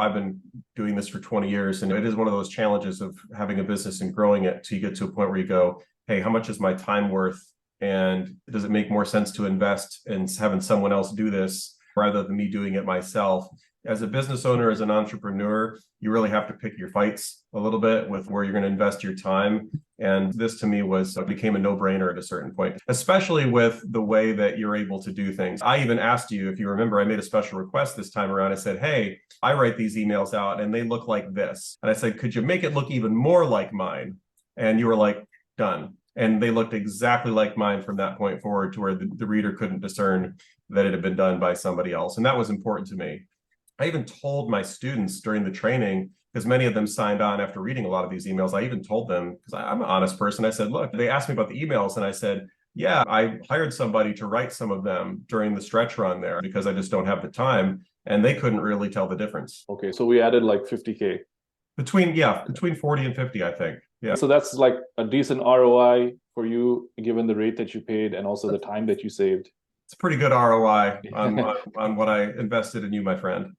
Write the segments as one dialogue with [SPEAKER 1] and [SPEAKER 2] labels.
[SPEAKER 1] I've been doing this for 20 years, and it is one of those challenges of having a business and growing it till you get to a point where you go, hey, how much is my time worth? And does it make more sense to invest in having someone else do this rather than me doing it myself? As a business owner, as an entrepreneur, you really have to pick your fights a little bit with where you're going to invest your time. And this to me became a no-brainer at a certain point, especially with the way that you're able to do things. I even asked you, if you remember, I made a special request this time around. I said, hey, I write these emails out and they look like this. And I said, could you make it look even more like mine? And you were like, done. And they looked exactly like mine from that point forward to where the reader couldn't discern that it had been done by somebody else. And that was important to me. I even told my students during the training, because many of them signed on after reading a lot of these emails, I even told them, because I'm an honest person, I said, look, they asked me about the emails and I said, yeah, I hired somebody to write some of them during the stretch run there because I just don't have the time. And they couldn't really tell the difference.
[SPEAKER 2] Okay, so we added like 50K.
[SPEAKER 1] Between 40 and 50, I think. Yeah.
[SPEAKER 2] So that's like a decent ROI for you, given the rate that you paid and also the time that you saved.
[SPEAKER 1] It's a pretty good ROI on what I invested in you, my friend.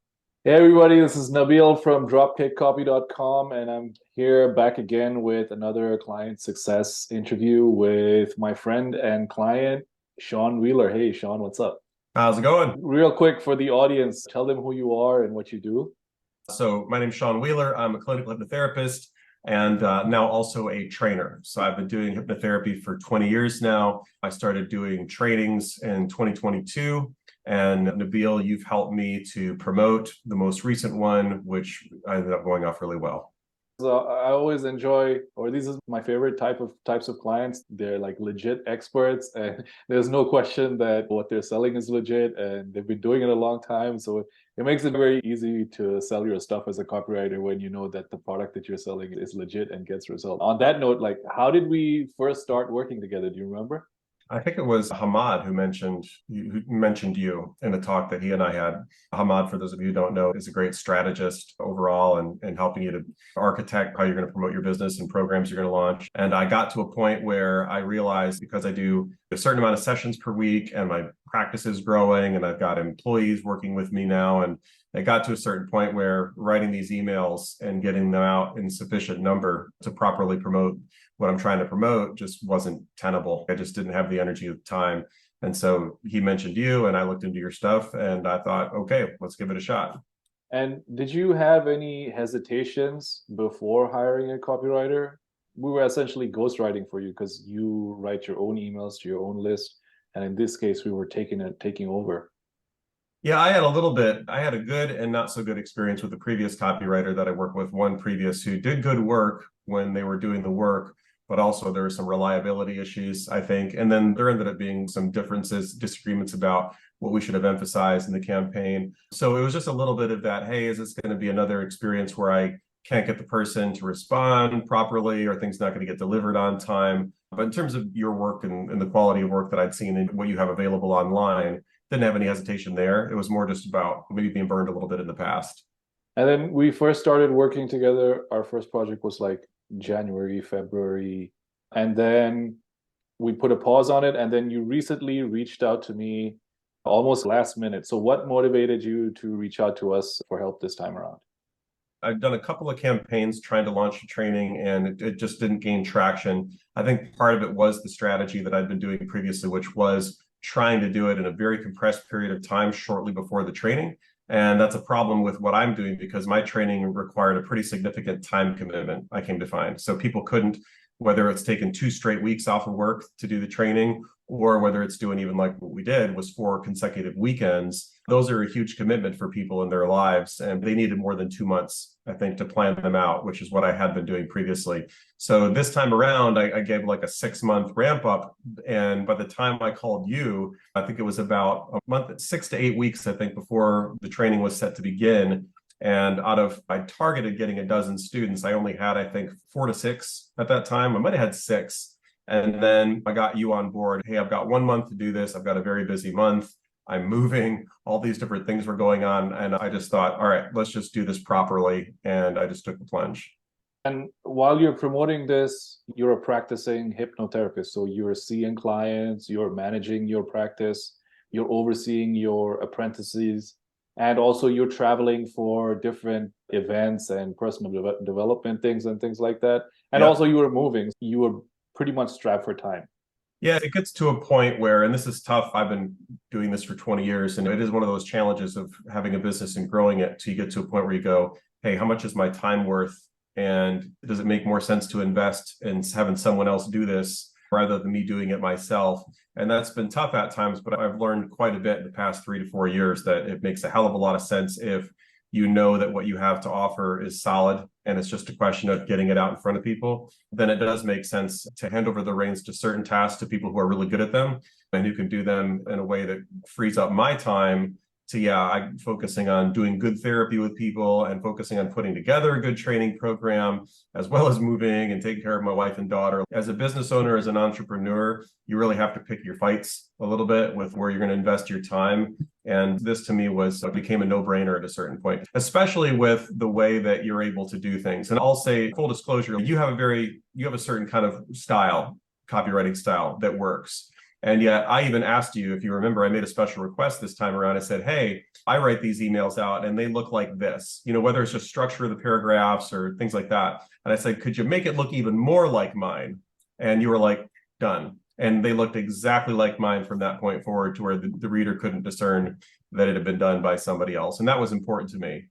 [SPEAKER 2] Hey everybody, this is Nabil from dropkickcopy.com, and I'm here back again with another client success interview with my friend and client, Sean Wheeler. Hey Sean, what's up?
[SPEAKER 1] How's it going?
[SPEAKER 2] Real quick for the audience, tell them who you are and what you do.
[SPEAKER 1] So my name's Sean Wheeler. I'm a clinical hypnotherapist and now also a trainer. So I've been doing hypnotherapy for 20 years now. I started doing trainings in 2022. And Nabil, you've helped me to promote the most recent one, which ended up going off really well.
[SPEAKER 2] So I always enjoy, or these are my favorite types of clients. They're like legit experts, and there's no question that what they're selling is legit, and they've been doing it a long time. So it makes it very easy to sell your stuff as a copywriter when you know that the product that you're selling is legit and gets results. On that note, like, how did we first start working together? Do you remember?
[SPEAKER 1] I think it was Hamad who mentioned you in a talk that he and I had. Hamad, for those of you who don't know, is a great strategist overall and helping you to architect how you're going to promote your business and programs you're going to launch. And I got to a point where I realized, because I do a certain amount of sessions per week and my practice is growing and I've got employees working with me now, and I got to a certain point where writing these emails and getting them out in sufficient number to properly promote what I'm trying to promote just wasn't tenable. I just didn't have the energy at the time. And so he mentioned you and I looked into your stuff and I thought, okay, let's give it a shot.
[SPEAKER 2] And did you have any hesitations before hiring a copywriter? We were essentially ghostwriting for you because you write your own emails to your own list. And in this case, we were taking over.
[SPEAKER 1] Yeah, I had a little bit. I had a good and not so good experience with the previous copywriter that I worked with, one previous who did good work when they were doing the work, but also there were some reliability issues, I think. And then there ended up being some disagreements about what we should have emphasized in the campaign. So it was just a little bit of that, hey, is this going to be another experience where I can't get the person to respond properly or things not going to get delivered on time? But in terms of your work and the quality of work that I'd seen and what you have available online, didn't have any hesitation there. It was more just about maybe being burned a little bit in the past.
[SPEAKER 2] And then we first started working together. Our first project was like January, February. And then we put a pause on it. And then you recently reached out to me almost last minute. So what motivated you to reach out to us for help this time around?
[SPEAKER 1] I've done a couple of campaigns trying to launch a training and it just didn't gain traction. I think part of it was the strategy that I'd been doing previously, which was trying to do it in a very compressed period of time shortly before the training. And that's a problem with what I'm doing because my training required a pretty significant time commitment, I came to find. So people couldn't, whether it's taken 2 straight weeks off of work to do the training, or whether it's doing even like what we did was 4 consecutive weekends. Those are a huge commitment for people in their lives. And they needed more than 2 months, I think, to plan them out, which is what I had been doing previously. So this time around, I gave like a 6-month ramp up. And by the time I called you, I think it was about a month, 6 to 8 weeks, I think, before the training was set to begin. And I targeted getting a dozen students. I only had, I think, 4 to 6 at that time. I might have had 6. And then I got you on board. Hey, I've got 1 month to do this. I've got a very busy month. I'm moving. All these different things were going on. And I just thought, all right, let's just do this properly. And I just took the plunge.
[SPEAKER 2] And while you're promoting this, you're a practicing hypnotherapist. So you're seeing clients, you're managing your practice, you're overseeing your apprentices. And also you're traveling for different events and personal development things and things like that. And
[SPEAKER 1] Yep.
[SPEAKER 2] also you were moving. You were pretty much strapped for time.
[SPEAKER 1] Yeah, it gets to a point where, and this is tough. I've been doing this for 20 years, and it is one of those challenges of having a business and growing it. So you get to a point where you go, hey, how much is my time worth? And does it make more sense to invest in having someone else do this rather than me doing it myself? And that's been tough at times, but I've learned quite a bit in the past 3 to 4 years that it makes a hell of a lot of sense if you know that what you have to offer is solid and it's just a question of getting it out in front of people, then it does make sense to hand over the reins to certain tasks to people who are really good at them and who can do them in a way that frees up my time to, I'm focusing on doing good therapy with people and focusing on putting together a good training program, as well as moving and taking care of my wife and daughter. As a business owner, as an entrepreneur, you really have to pick your fights a little bit with where you're going to invest your time. And this to me became a no-brainer at a certain point, especially with the way that you're able to do things. And I'll say, full disclosure, you have a certain kind of style, copywriting style that works. And yet I even asked you, if you remember, I made a special request this time around. I said, hey, I write these emails out and they look like this, whether it's just structure of the paragraphs or things like that. And I said, could you make it look even more like mine? And you were like, done. And they looked exactly like mine from that point forward to where the reader couldn't discern that it had been done by somebody else. And that was important to me.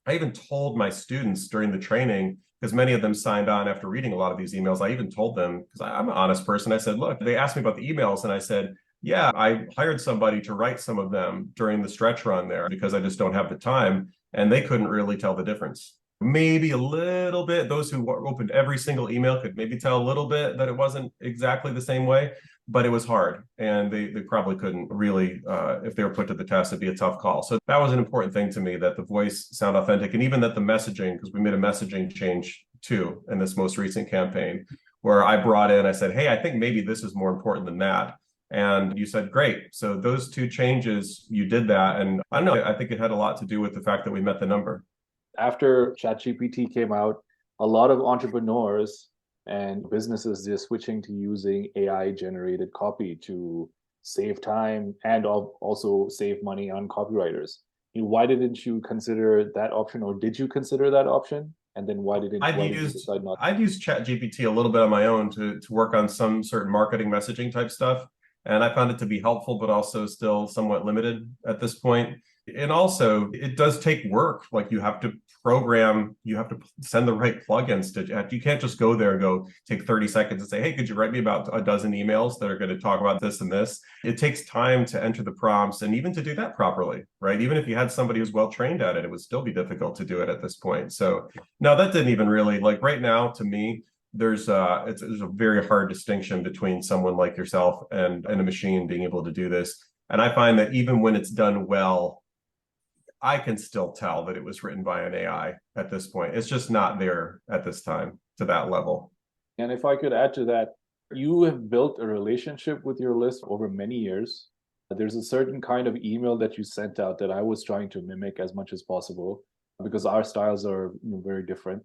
[SPEAKER 1] I even told my students during the training, because many of them signed on after reading a lot of these emails, I even told them, because I'm an honest person, I said, look, they asked me about the emails and I said, yeah, I hired somebody to write some of them during the stretch run there because I just don't have the time. And they couldn't really tell the difference. Maybe a little bit. Those who opened every single email could maybe tell a little bit that it wasn't exactly the same way, but it was hard. And they probably couldn't really, if they were put to the test, it'd be a tough call. So that was an important thing to me, that the voice sound authentic. And even that the messaging, because we made a messaging change too in this most recent campaign, where I brought in, I said, hey, I think maybe this is more important than that. And you said, great. So those two changes, you did that. And I don't know, I think it had a lot to do with the fact that we met the number.
[SPEAKER 2] After ChatGPT came out, a lot of entrepreneurs and businesses, they're switching to using AI generated copy to save time and also save money on copywriters. Why didn't you consider that option, or did you consider that option? And then why did you decide not?
[SPEAKER 1] I've used ChatGPT a little bit on my own to work on some certain marketing messaging type stuff. And I found it to be helpful, but also still somewhat limited at this point. And also, it does take work. Like you have to program, you have to send the right plugins to, you can't just go there and go take 30 seconds and say, hey, could you write me about a dozen emails that are going to talk about this and this? It takes time to enter the prompts and even to do that properly, right? Even if you had somebody who's well trained at it, it would still be difficult to do it at this point. So no, that didn't even really, like right now, to me, there's a very hard distinction between someone like yourself and a machine being able to do this. And I find that even when it's done well, I can still tell that it was written by an AI at this point. It's just not there at this time to that level.
[SPEAKER 2] And if I could add to that, you have built a relationship with your list over many years. There's a certain kind of email that you sent out that I was trying to mimic as much as possible because our styles are very different.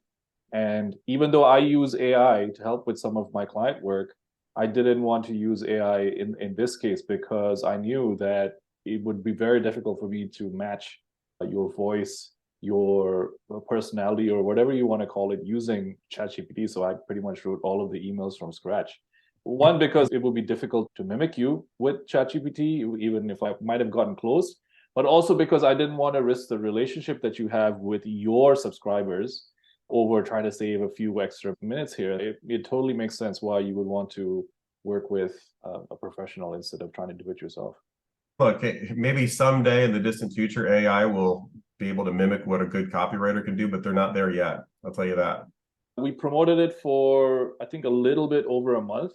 [SPEAKER 2] And even though I use AI to help with some of my client work, I didn't want to use AI in this case because I knew that it would be very difficult for me to match your voice, your personality, or whatever you want to call it, using ChatGPT. So I pretty much wrote all of the emails from scratch. One, because it would be difficult to mimic you with ChatGPT, even if I might have gotten close, but also because I didn't want to risk the relationship that you have with your subscribers over trying to save a few extra minutes here. It totally makes sense why you would want to work with a professional instead of trying to do it yourself.
[SPEAKER 1] Look, maybe someday in the distant future, AI will be able to mimic what a good copywriter can do, but they're not there yet. I'll tell you that.
[SPEAKER 2] We promoted it for, I think, a little bit over a month.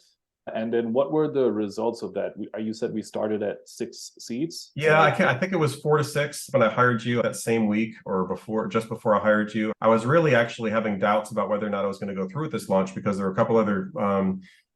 [SPEAKER 2] And then what were the results of that? You said we started at 6 seats?
[SPEAKER 1] Yeah, I think it was 4 to 6 when I hired you that same week or just before I hired you. I was really actually having doubts about whether or not I was going to go through with this launch because there were a couple other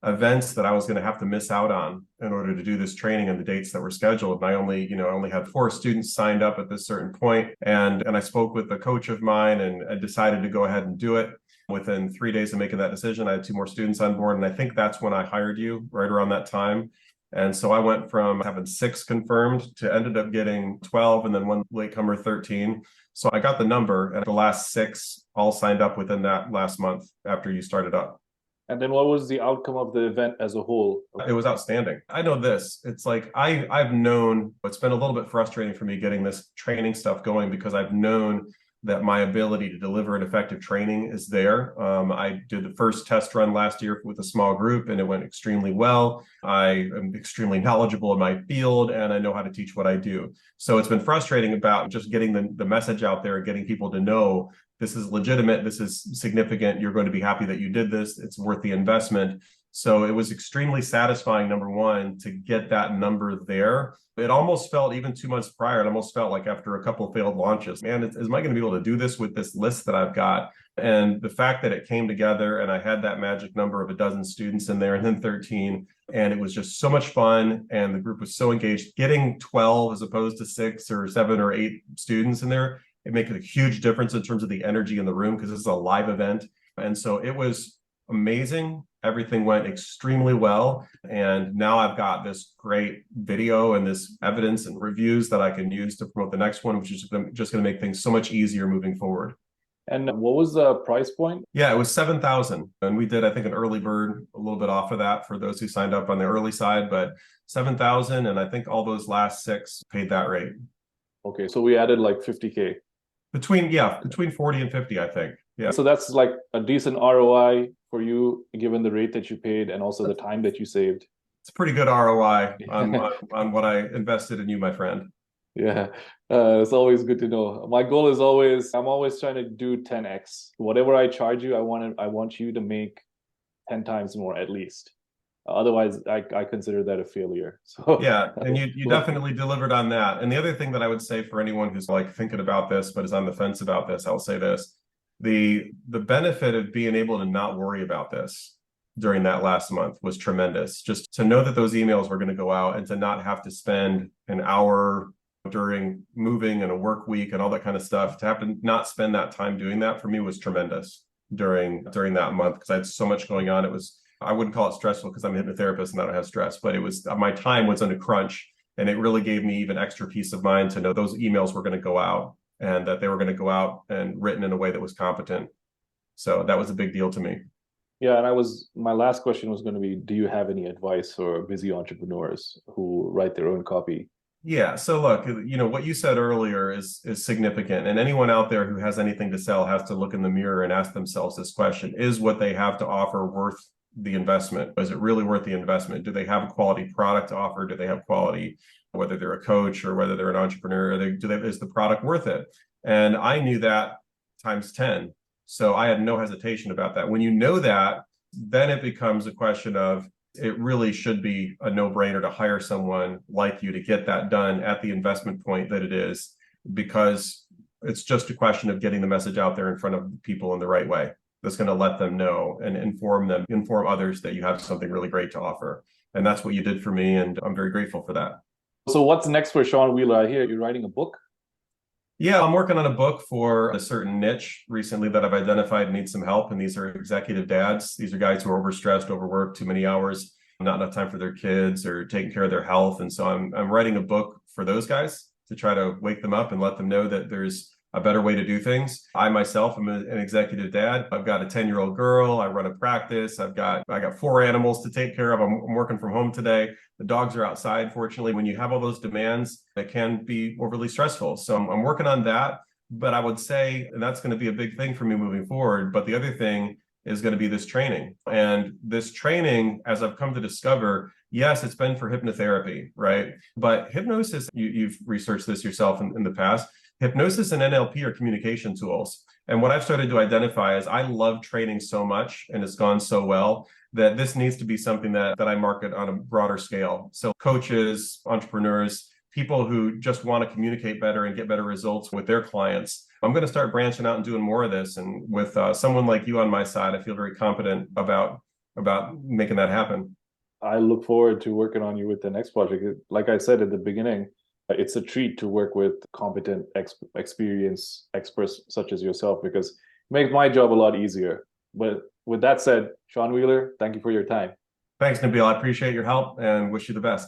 [SPEAKER 1] events that I was going to have to miss out on in order to do this training and the dates that were scheduled. And I only had 4 students signed up at this certain point. And I spoke with a coach of mine and I decided to go ahead and do it. Within 3 days of making that decision, I had 2 more students on board. And I think that's when I hired you, right around that time. And so I went from having 6 confirmed to ended up getting 12 and then one latecomer 13. So I got the number, and the last 6 all signed up within that last month after you started up.
[SPEAKER 2] And then what was the outcome of the event as a whole?
[SPEAKER 1] It was outstanding. I know this. It's like I've known it's been a little bit frustrating for me getting this training stuff going because I've known that my ability to deliver an effective training is there. I did the first test run last year with a small group and it went extremely well. I am extremely knowledgeable in my field and I know how to teach what I do. So it's been frustrating about just getting the message out there and getting people to know this is legitimate, this is significant, you're going to be happy that you did this, it's worth the investment. So it was extremely satisfying, number one, to get that number there. It almost felt, even 2 months prior, it almost felt like after a couple of failed launches, man, am I going to be able to do this with this list that I've got? And the fact that it came together and I had that magic number of a dozen students in there and then 13, and it was just so much fun and the group was so engaged. Getting 12 as opposed to 6 or 7 or 8 students in there, it made a huge difference in terms of the energy in the room because this is a live event. And so it was amazing. Everything went extremely well. And now I've got this great video and this evidence and reviews that I can use to promote the next one, which is just going to make things so much easier moving forward.
[SPEAKER 2] And what was the price point?
[SPEAKER 1] Yeah, it was 7,000. And we did, I think, an early bird, a little bit off of that for those who signed up on the early side, but 7,000. And I think all those last 6 paid that rate.
[SPEAKER 2] Okay, so we added like 50K.
[SPEAKER 1] Between 40 and 50, I think. Yeah.
[SPEAKER 2] So that's like a decent ROI for you, given the rate that you paid and also the time that you saved.
[SPEAKER 1] It's a pretty good ROI on what I invested in you, my friend.
[SPEAKER 2] Yeah, it's always good to know. My goal is I'm always trying to do 10x. Whatever I charge you, I want you to make 10 times more at least. Otherwise, I consider that a failure. So
[SPEAKER 1] yeah, and you definitely delivered on that. And the other thing that I would say for anyone who's like thinking about this but is on the fence about this, I'll say this: the benefit of being able to not worry about this during that last month was tremendous. Just to know that those emails were going to go out and to not have to spend an hour during moving and a work week and all that kind of stuff, to have to not spend that time doing that for me was tremendous during that month because I had so much going on. It was, I wouldn't call it stressful because I'm a hypnotherapist and I don't have stress, but it was, my time was in a crunch, and it really gave me even extra peace of mind to know those emails were going to go out and that they were going to go out and written in a way that was competent. So that was a big deal to me.
[SPEAKER 2] Yeah, and my last question was going to be, do you have any advice for busy entrepreneurs who write their own copy?
[SPEAKER 1] Yeah. So look, what you said earlier is significant. And anyone out there who has anything to sell has to look in the mirror and ask themselves this question: is what they have to offer worth the investment? Is it really worth the investment? Do they have a quality product to offer? Do they have quality, whether they're a coach or whether they're an entrepreneur? Is the product worth it? And I knew that times 10. So I had no hesitation about that. When you know that, then it becomes a question of, it really should be a no-brainer to hire someone like you to get that done at the investment point that it is, because it's just a question of getting the message out there in front of people in the right way that's going to let them know and inform others that you have something really great to offer. And that's what you did for me, and I'm very grateful for that.
[SPEAKER 2] So what's next for Sean Wheeler? I hear you're writing a book.
[SPEAKER 1] Yeah, I'm working on a book for a certain niche recently that I've identified needs some help. And these are executive dads. These are guys who are overstressed, overworked, too many hours, not enough time for their kids or taking care of their health. And so I'm writing a book for those guys to try to wake them up and let them know that there's a better way to do things. I myself am an executive dad. I've got a 10-year-old girl. I run a practice. I got 4 animals to take care of. I'm working from home today. The dogs are outside. Fortunately, when you have all those demands, it can be overly stressful. So I'm working on that. But I would say, and that's going to be a big thing for me moving forward. But the other thing is going to be this training. And this training, as I've come to discover, yes, it's been for hypnotherapy, right? But hypnosis, you've researched this yourself in the past. Hypnosis and NLP are communication tools. And what I've started to identify is I love training so much, and it's gone so well, that this needs to be something that I market on a broader scale. So coaches, entrepreneurs, people who just want to communicate better and get better results with their clients. I'm going to start branching out and doing more of this. And with someone like you on my side, I feel very confident about making that happen.
[SPEAKER 2] I look forward to working on you with the next project. Like I said at the beginning, it's a treat to work with competent, experienced experts such as yourself, because it makes my job a lot easier. But with that said, Sean Wheeler, thank you for your time.
[SPEAKER 1] Thanks, Nabil. I appreciate your help and wish you the best.